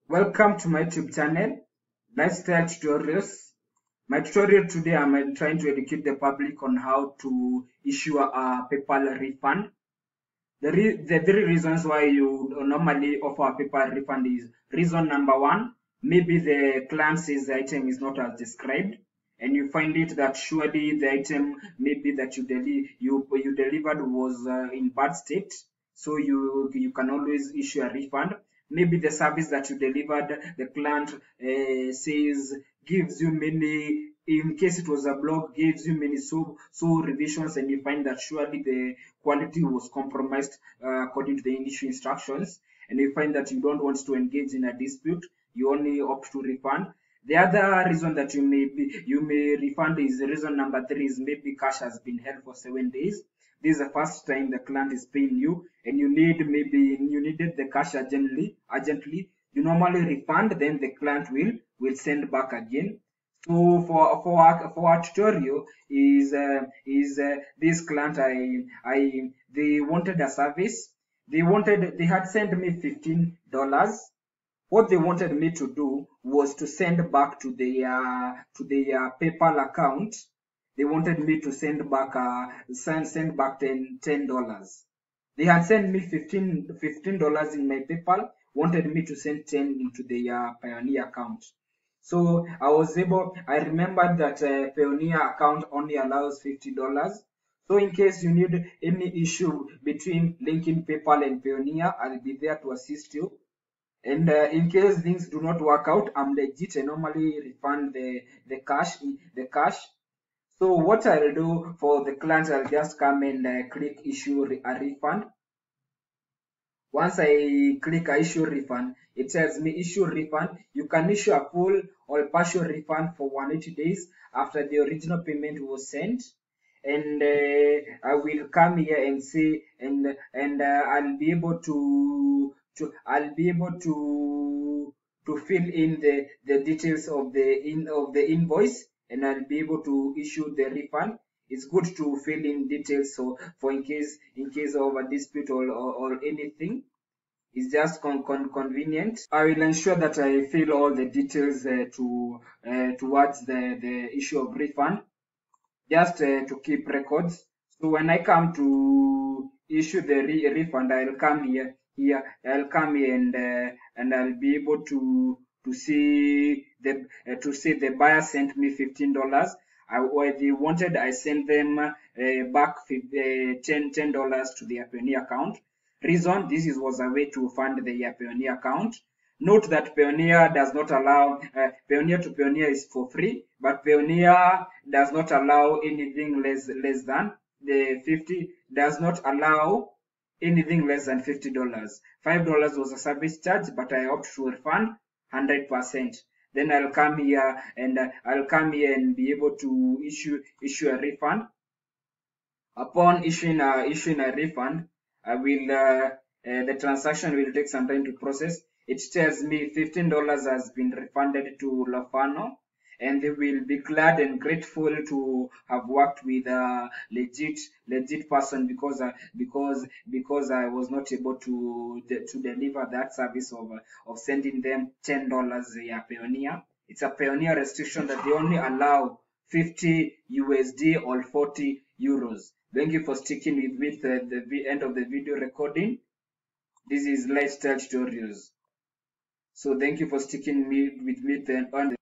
Welcome to my YouTube channel, Lifestyle Tutorials. My tutorial today, I'm trying to educate the public on how to issue a PayPal refund. The three reasons why you normally offer a PayPal refund is reason number one, maybe the client says the item is not as described, and you find it that surely the item maybe that you delivered was in bad state, so you can always issue a refund. Maybe the service that you delivered, the client says gives you many, in case it was a blog, gives you many so revisions, and you find that surely the quality was compromised according to the initial instructions, and you find that you don't want to engage in a dispute, you only opt to refund. The other reason that you may refund is reason number three is maybe cash has been held for 7 days. This is the first time the client is paying you, and you needed the cash urgently. You normally refund, then the client will send back again. So for our tutorial is this client, they wanted a service. They had sent me $15. What they wanted me to do was to send back to their PayPal account. They wanted me to send back $10. They had sent me $15 in my PayPal, wanted me to send 10 into their Payoneer account. So I remembered that Payoneer account only allows $50. So in case you need any issue between linking PayPal and Payoneer, I'll be there to assist you. And in case things do not work out, I'm legit. I normally refund the cash. So what I'll do for the client, I'll just come and click issue a refund. Once I click issue refund, it tells me issue refund. You can issue a full or partial refund for 180 days after the original payment was sent. And I will come here and see, and I'll be able to fill in the details of the invoice, and I'll be able to issue the refund. It's good to fill in details, so for in case of a dispute or anything, it's just convenient. I will ensure that I fill all the details towards the issue of refund, just to keep records. So when I come to issue the refund, I'll come here. I'll come here and I'll be able to see the buyer sent me $15. What they wanted, I sent them back $10 to their Payoneer account. Reason, was a way to fund the Payoneer account. Note that Payoneer does not allow, Payoneer to Payoneer is for free, but Payoneer does not allow anything less than the 50, does not allow anything less than $50. $5 was a service charge, but I opt to refund 100%. Then I'll come here and be able to issue a refund. Upon issuing a refund, I will the transaction will take some time to process. It tells me $15 has been refunded to Lofano, and they will be glad and grateful to have worked with a legit person, because I was not able to deliver that service of sending them $10 via Payoneer. It's a Payoneer restriction that they only allow 50 USD or 40 euros. Thank you for sticking with me at the end of the video recording. This is Lifestyle Tutorials. So thank you for sticking with me on